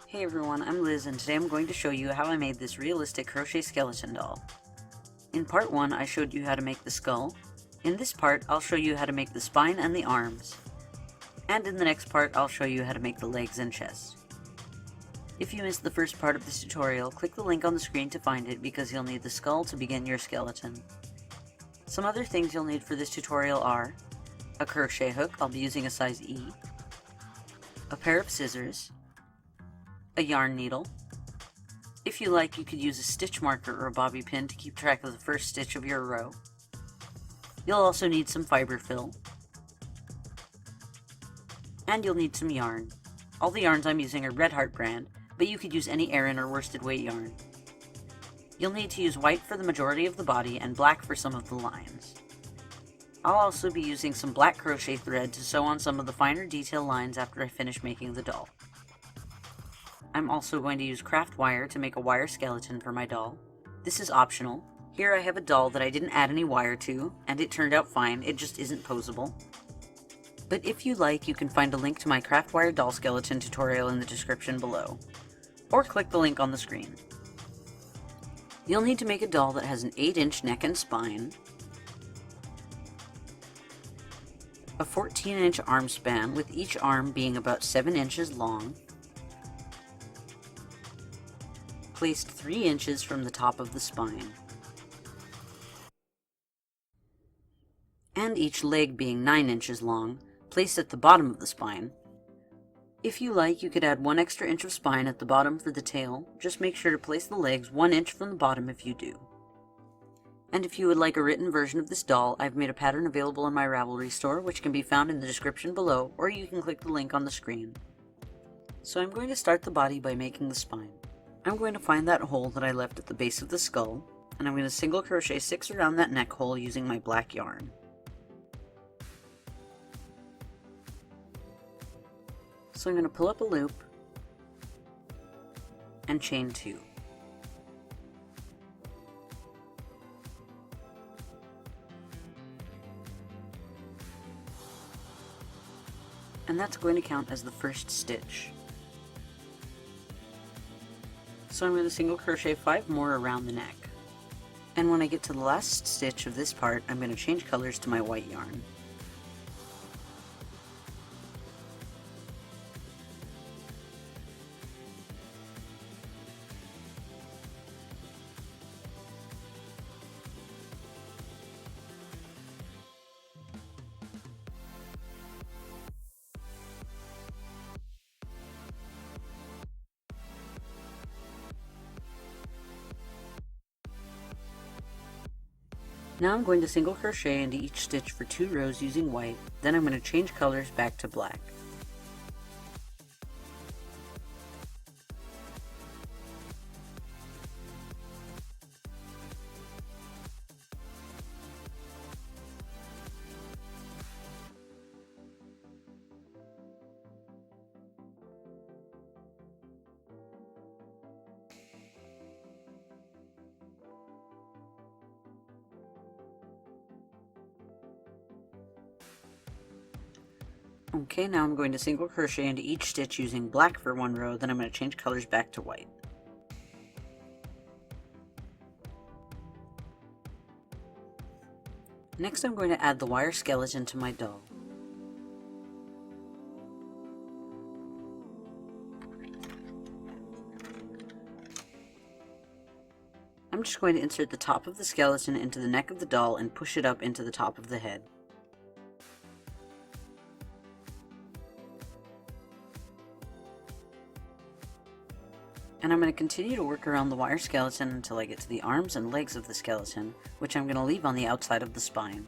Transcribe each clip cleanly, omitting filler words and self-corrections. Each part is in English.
Hey everyone, I'm Liz and today I'm going to show you how I made this realistic crochet skeleton doll. In part 1 I showed you how to make the skull. In this part I'll show you how to make the spine and the arms. And in the next part I'll show you how to make the legs and chest. If you missed the first part of this tutorial, click the link on the screen to find it because you'll need the skull to begin your skeleton. Some other things you'll need for this tutorial are a crochet hook, I'll be using a size E, a pair of scissors, a yarn needle. If you like, you could use a stitch marker or a bobby pin to keep track of the first stitch of your row. You'll also need some fiber fill. And you'll need some yarn. All the yarns I'm using are Red Heart brand, but you could use any Aran or worsted weight yarn. You'll need to use white for the majority of the body and black for some of the lines. I'll also be using some black crochet thread to sew on some of the finer detail lines after I finish making the doll. I'm also going to use craft wire to make a wire skeleton for my doll. This is optional. Here I have a doll that I didn't add any wire to, and it turned out fine, it just isn't posable. But if you like, you can find a link to my craft wire doll skeleton tutorial in the description below, or click the link on the screen. You'll need to make a doll that has an 8-inch neck and spine, a 14-inch arm span with each arm being about 7 inches long, placed 3 inches from the top of the spine, and each leg being 9 inches long, placed at the bottom of the spine. If you like, you could add 1 extra inch of spine at the bottom for the tail. Just make sure to place the legs 1 inch from the bottom if you do. And if you would like a written version of this doll, I've made a pattern available in my Ravelry store, which can be found in the description below, or you can click the link on the screen. So I'm going to start the body by making the spine. I'm going to find that hole that I left at the base of the skull, and I'm going to single crochet 6 around that neck hole using my black yarn. So I'm going to pull up a loop and chain 2. And that's going to count as the first stitch. So I'm going to single crochet 5 more around the neck. And when I get to the last stitch of this part, I'm going to change colors to my white yarn. Now I'm going to single crochet into each stitch for 2 rows using white, then I'm going to change colors back to black. Okay, now I'm going to single crochet into each stitch using black for 1 row, then I'm going to change colors back to white. Next I'm going to add the wire skeleton to my doll. I'm just going to insert the top of the skeleton into the neck of the doll and push it up into the top of the head. And I'm going to continue to work around the wire skeleton until I get to the arms and legs of the skeleton, which I'm going to leave on the outside of the spine.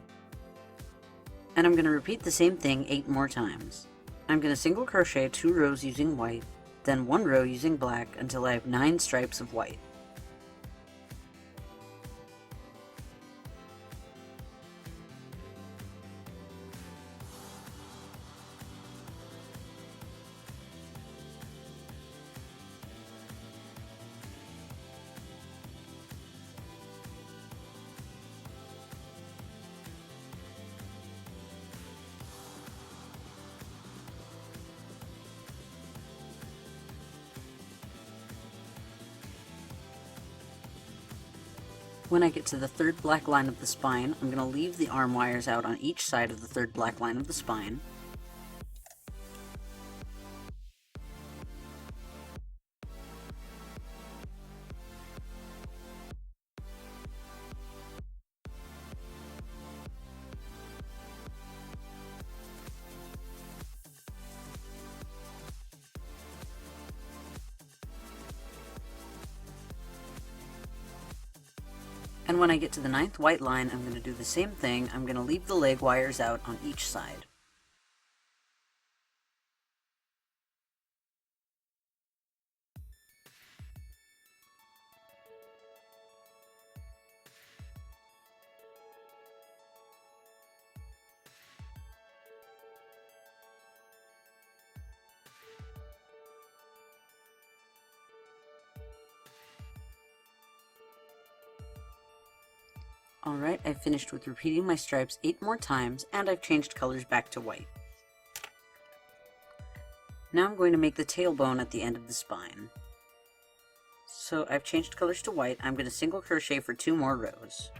And I'm going to repeat the same thing 8 more times. I'm going to single crochet 2 rows using white, then 1 row using black until I have 9 stripes of white. When I get to the third black line of the spine, I'm going to leave the arm wires out on each side of the third black line of the spine. And when I get to the 9th white line, I'm going to do the same thing. I'm going to leave the leg wires out on each side. Alright, I've finished with repeating my stripes 8 more times, and I've changed colors back to white. Now I'm going to make the tailbone at the end of the spine. So I've changed colors to white. I'm going to single crochet for 2 more rows.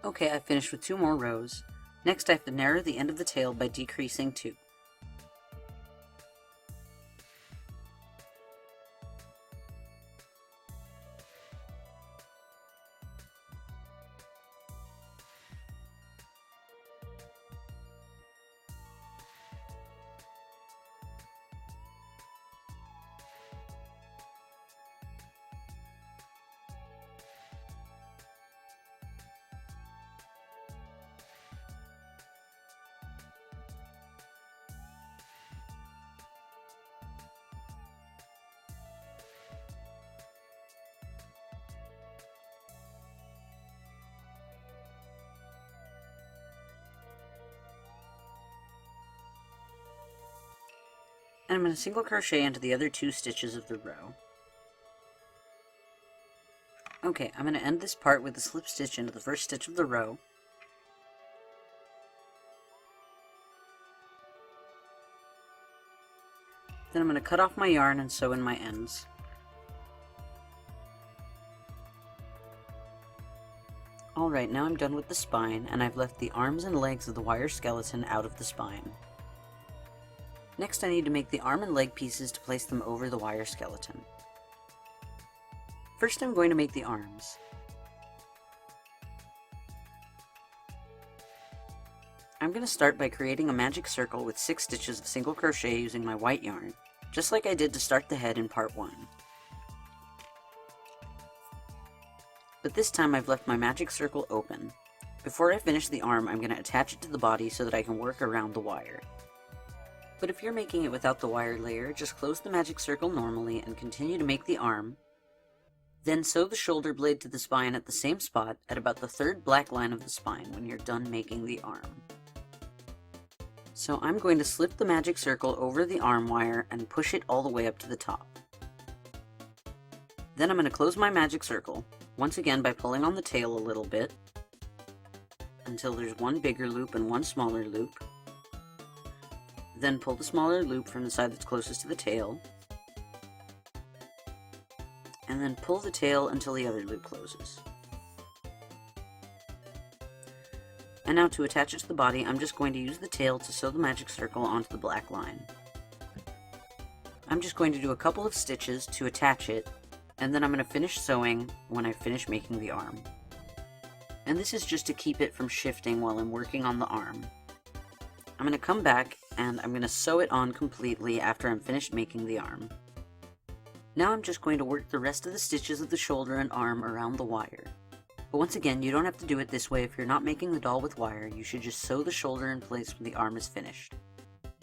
Okay, I've finished with 2 more rows. Next I have to narrow the end of the tail by decreasing 2. And I'm going to single crochet into the other 2 stitches of the row. Okay, I'm going to end this part with a slip stitch into the first stitch of the row. Then I'm going to cut off my yarn and sew in my ends. Alright, now I'm done with the spine, and I've left the arms and legs of the wire skeleton out of the spine. Next I need to make the arm and leg pieces to place them over the wire skeleton. First I'm going to make the arms. I'm going to start by creating a magic circle with 6 stitches of single crochet using my white yarn, just like I did to start the head in part 1. But this time I've left my magic circle open. Before I finish the arm, I'm going to attach it to the body so that I can work around the wire. But if you're making it without the wire layer, just close the magic circle normally and continue to make the arm. Then sew the shoulder blade to the spine at the same spot at about the 3rd black line of the spine when you're done making the arm. So I'm going to slip the magic circle over the arm wire and push it all the way up to the top. Then I'm going to close my magic circle, once again by pulling on the tail a little bit, until there's one bigger loop and one smaller loop. Then pull the smaller loop from the side that's closest to the tail, and then pull the tail until the other loop closes. And now to attach it to the body, I'm just going to use the tail to sew the magic circle onto the black line. I'm just going to do a couple of stitches to attach it, and then I'm going to finish sewing when I finish making the arm. And this is just to keep it from shifting while I'm working on the arm. I'm going to come back and I'm going to sew it on completely after I'm finished making the arm. Now I'm just going to work the rest of the stitches of the shoulder and arm around the wire. But once again, you don't have to do it this way if you're not making the doll with wire. You should just sew the shoulder in place when the arm is finished.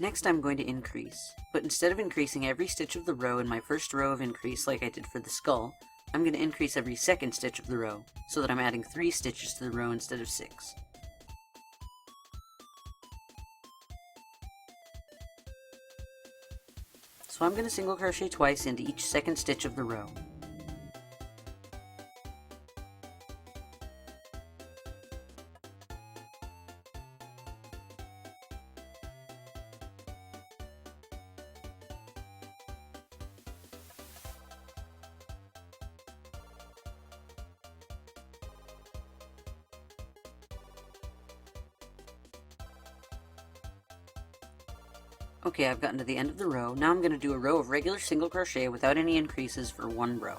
Next I'm going to increase, but instead of increasing every stitch of the row in my first row of increase like I did for the skull, I'm going to increase every second stitch of the row, so that I'm adding 3 stitches to the row instead of 6. So I'm going to single crochet twice into each second stitch of the row. Okay, I've gotten to the end of the row. Now I'm going to do a row of regular single crochet without any increases for one row.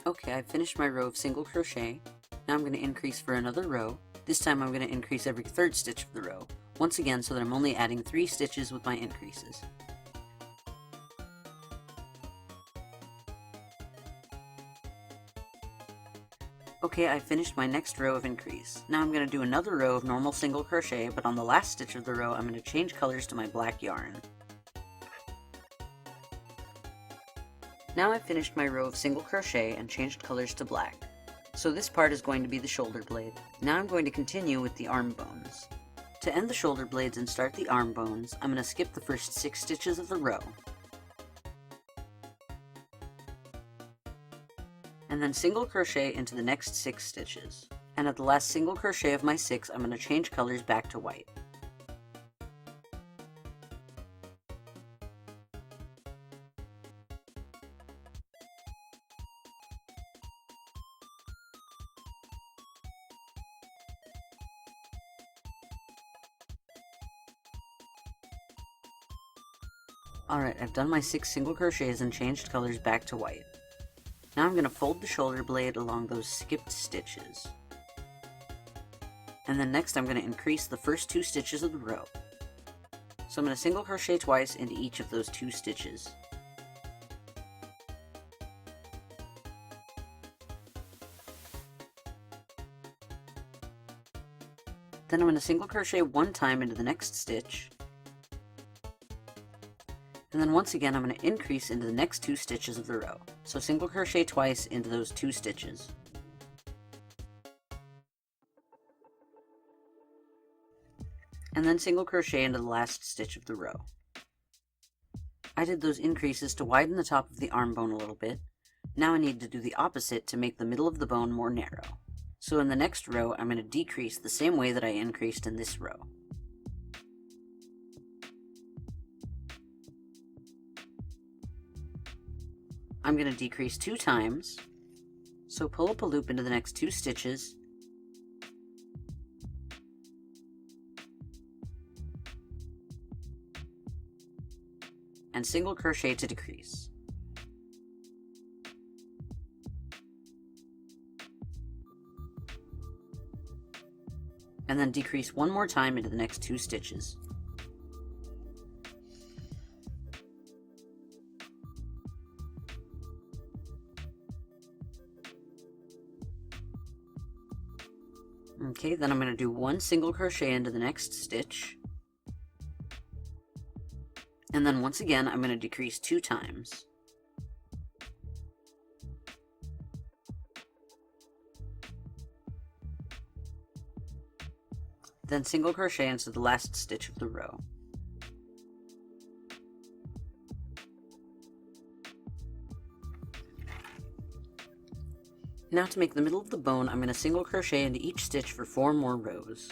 Okay, I've finished my row of single crochet. Now I'm going to increase for another row. This time I'm going to increase every third stitch of the row, once again so that I'm only adding 3 stitches with my increases. Okay, I finished my next row of increase. Now I'm going to do another row of normal single crochet, but on the last stitch of the row I'm going to change colors to my black yarn. Now I've finished my row of single crochet and changed colors to black. So this part is going to be the shoulder blade. Now I'm going to continue with the arm bones. To end the shoulder blades and start the arm bones, I'm going to skip the first 6 stitches of the row. And then single crochet into the next 6 stitches. And at the last single crochet of my 6, I'm going to change colors back to white. Alright, I've done my 6 single crochets and changed colors back to white. Now I'm going to fold the shoulder blade along those skipped stitches. And then next I'm going to increase the first 2 stitches of the row. So I'm going to single crochet twice into each of those 2 stitches. Then I'm going to single crochet 1 time into the next stitch. And then once again I'm going to increase into the next 2 stitches of the row. So single crochet twice into those 2 stitches. And then single crochet into the last stitch of the row. I did those increases to widen the top of the arm bone a little bit. Now I need to do the opposite to make the middle of the bone more narrow. So in the next row I'm going to decrease the same way that I increased in this row. I'm going to decrease 2 times, so pull up a loop into the next 2 stitches, and single crochet to decrease. And then decrease 1 more time into the next 2 stitches. Okay, then I'm going to do 1 single crochet into the next stitch. And then once again, I'm going to decrease 2 times. Then single crochet into the last stitch of the row. Now to make the middle of the bone, I'm going to single crochet into each stitch for 4 more rows.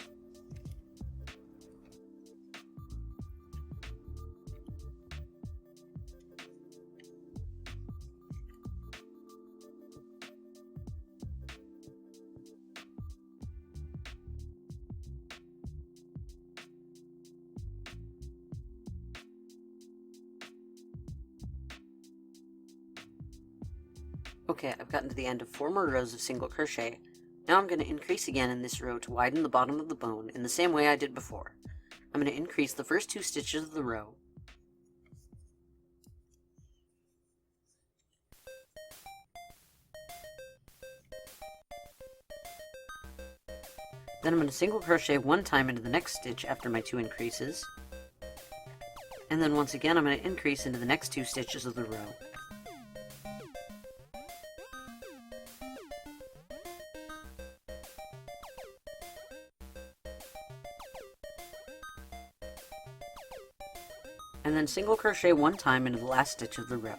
Okay, I've gotten to the end of 4 more rows of single crochet. Now I'm going to increase again in this row to widen the bottom of the bone in the same way I did before. I'm going to increase the first 2 stitches of the row. Then I'm going to single crochet 1 time into the next stitch after my 2 increases. And then once again I'm going to increase into the next 2 stitches of the row. And then single crochet 1 time into the last stitch of the row.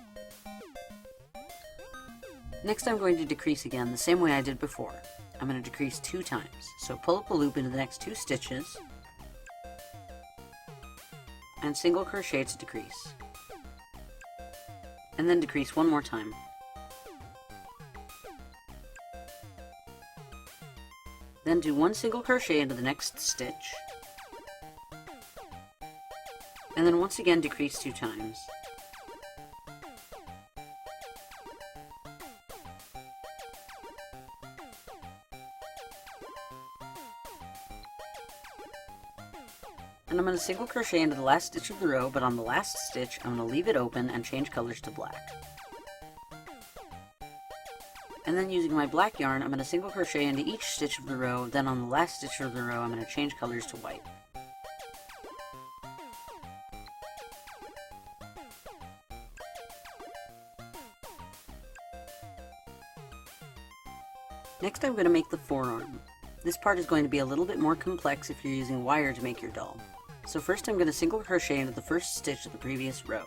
Next I'm going to decrease again the same way I did before. I'm going to decrease 2 times, so pull up a loop into the next 2 stitches, and single crochet to decrease. And then decrease 1 more time. Then do 1 single crochet into the next stitch, and then once again decrease 2 times. And I'm going to single crochet into the last stitch of the row, but on the last stitch I'm going to leave it open and change colors to black. And then using my black yarn, I'm going to single crochet into each stitch of the row, then on the last stitch of the row I'm going to change colors to white. Next I'm going to make the forearm. This part is going to be a little bit more complex if you're using wire to make your doll. So first I'm going to single crochet into the first stitch of the previous row.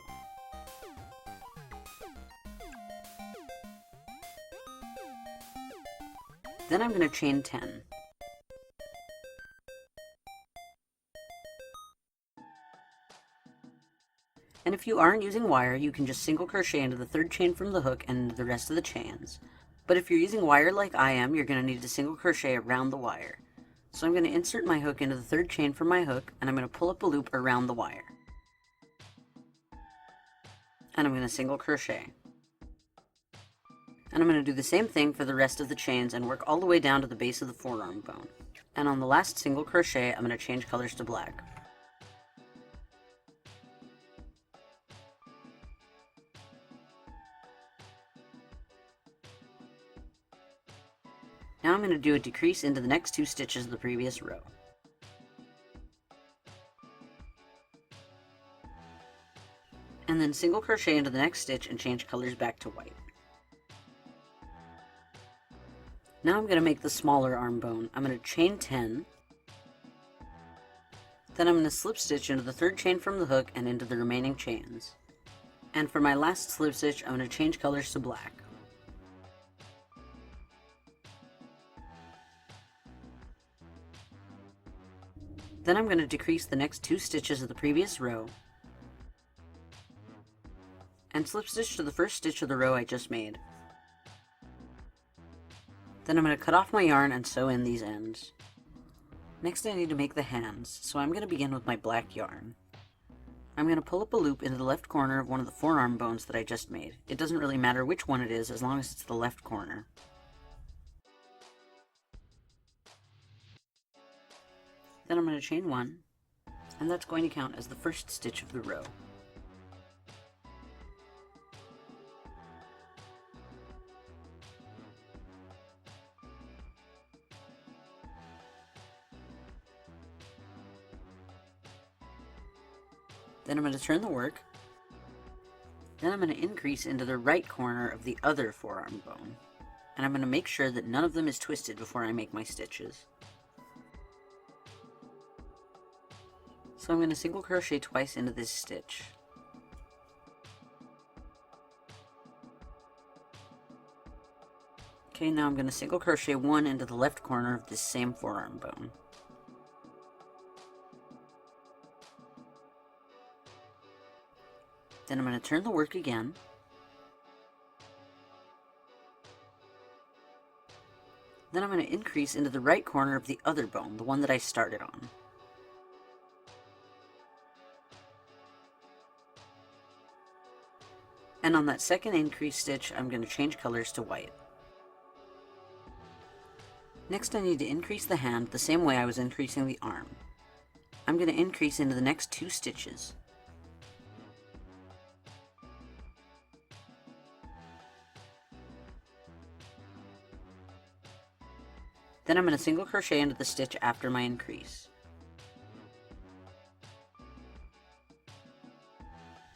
Then I'm going to chain 10. And if you aren't using wire, you can just single crochet into the third chain from the hook and into the rest of the chains. But if you're using wire like I am, you're going to need to single crochet around the wire. So I'm going to insert my hook into the third chain from my hook, and I'm going to pull up a loop around the wire. And I'm going to single crochet. And I'm going to do the same thing for the rest of the chains and work all the way down to the base of the forearm bone. And on the last single crochet, I'm going to change colors to black. Now I'm going to do a decrease into the next 2 stitches of the previous row. And then single crochet into the next stitch and change colors back to white. Now I'm going to make the smaller arm bone. I'm going to chain 10. Then I'm going to slip stitch into the third chain from the hook and into the remaining chains. And for my last slip stitch, I'm going to change colors to black. Then I'm going to decrease the next 2 stitches of the previous row and slip stitch to the first stitch of the row I just made. Then I'm going to cut off my yarn and sew in these ends. Next I need to make the hands, so I'm going to begin with my black yarn. I'm going to pull up a loop into the left corner of one of the forearm bones that I just made. It doesn't really matter which one it is as long as it's the left corner. Then I'm going to chain 1, and that's going to count as the first stitch of the row. Then I'm going to turn the work. Then I'm going to increase into the right corner of the other forearm bone. And I'm going to make sure that none of them is twisted before I make my stitches. So I'm going to single crochet twice into this stitch. Okay, now I'm going to single crochet 1 into the left corner of this same forearm bone. Then I'm going to turn the work again. Then I'm going to increase into the right corner of the other bone, the one that I started on. And on that second increase stitch, I'm going to change colors to white. Next I need to increase the hand the same way I was increasing the arm. I'm going to increase into the next 2 stitches. Then I'm going to single crochet into the stitch after my increase.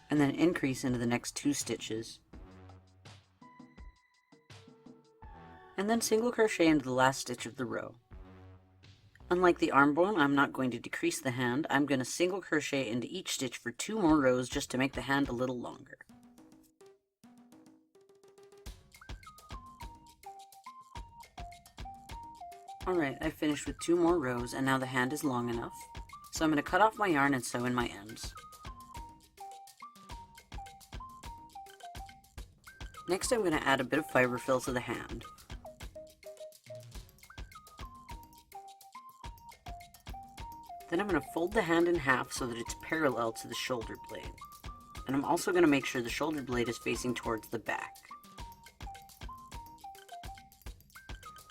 And then increase into the next 2 stitches. And then single crochet into the last stitch of the row. Unlike the arm bone, I'm not going to decrease the hand. I'm going to single crochet into each stitch for 2 more rows just to make the hand a little longer. Alright, I finished with 2 more rows and now the hand is long enough. So I'm going to cut off my yarn and sew in my ends. Next I'm going to add a bit of fiber fill to the hand. Then I'm going to fold the hand in half so that it's parallel to the shoulder blade. And I'm also going to make sure the shoulder blade is facing towards the back.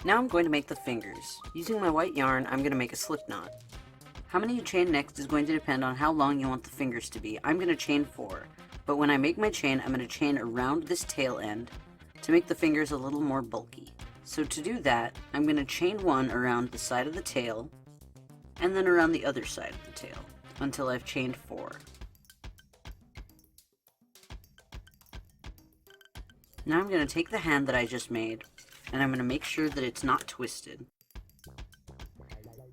Now I'm going to make the fingers. Using my white yarn, I'm going to make a slip knot. How many you chain next is going to depend on how long you want the fingers to be. I'm going to chain 4, but when I make my chain, I'm going to chain around this tail end to make the fingers a little more bulky. So to do that, I'm going to chain 1 around the side of the tail, and then around the other side of the tail, until I've chained 4. Now I'm going to take the hand that I just made, and I'm going to make sure that it's not twisted.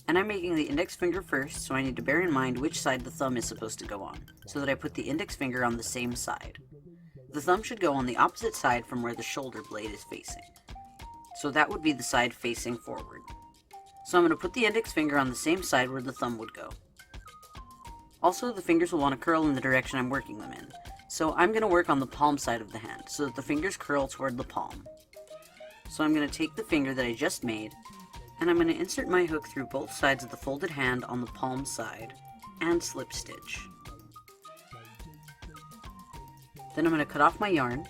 And I'm making the index finger first, so I need to bear in mind which side the thumb is supposed to go on, so that I put the index finger on the same side. The thumb should go on the opposite side from where the shoulder blade is facing. So that would be the side facing forward. So I'm going to put the index finger on the same side where the thumb would go. Also, the fingers will want to curl in the direction I'm working them in. So I'm going to work on the palm side of the hand, so that the fingers curl toward the palm. So I'm going to take the finger that I just made, and I'm going to insert my hook through both sides of the folded hand on the palm side, and slip stitch. Then I'm going to cut off my yarn,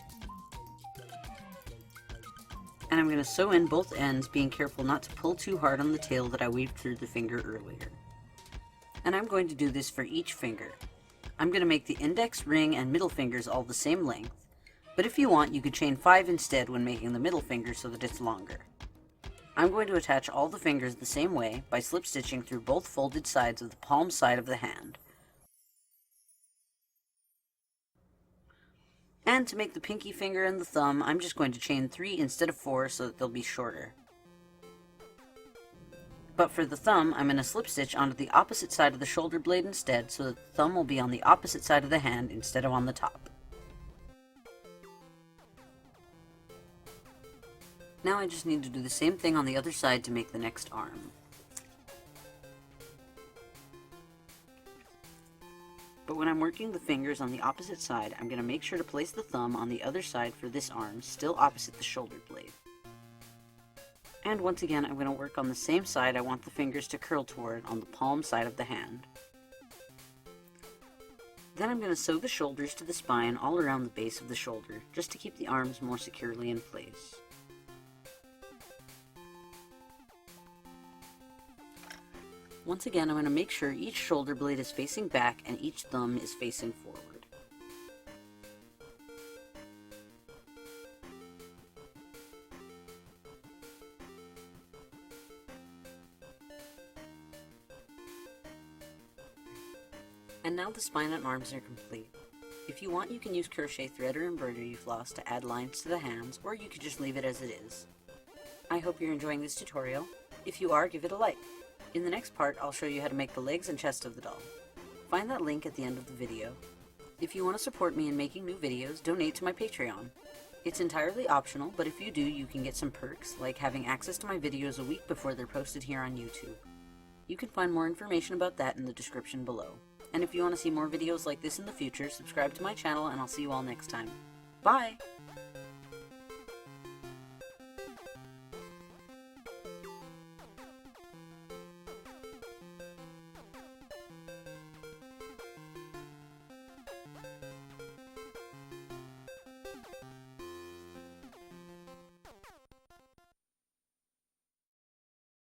and I'm going to sew in both ends, being careful not to pull too hard on the tail that I weaved through the finger earlier. And I'm going to do this for each finger. I'm going to make the index, ring, and middle fingers all the same length, but if you want, you could chain 5 instead when making the middle finger so that it's longer. I'm going to attach all the fingers the same way by slip stitching through both folded sides of the palm side of the hand. And to make the pinky finger and the thumb, I'm just going to chain 3 instead of 4 so that they'll be shorter. But for the thumb, I'm going to slip stitch onto the opposite side of the shoulder blade instead, so that the thumb will be on the opposite side of the hand instead of on the top. Now I just need to do the same thing on the other side to make the next arm. But when I'm working the fingers on the opposite side, I'm going to make sure to place the thumb on the other side for this arm, still opposite the shoulder blade. And once again, I'm going to work on the same side I want the fingers to curl toward on the palm side of the hand. Then I'm going to sew the shoulders to the spine all around the base of the shoulder, just to keep the arms more securely in place. Once again, I'm going to make sure each shoulder blade is facing back and each thumb is facing forward. And now the spine and arms are complete. If you want, you can use crochet thread or embroidery floss to add lines to the hands, or you could just leave it as it is. I hope you're enjoying this tutorial. If you are, give it a like. In the next part, I'll show you how to make the legs and chest of the doll. Find that link at the end of the video. If you want to support me in making new videos, donate to my Patreon. It's entirely optional, but if you do, you can get some perks, like having access to my videos a week before they're posted here on YouTube. You can find more information about that in the description below. And if you want to see more videos like this in the future, subscribe to my channel and I'll see you all next time. Bye!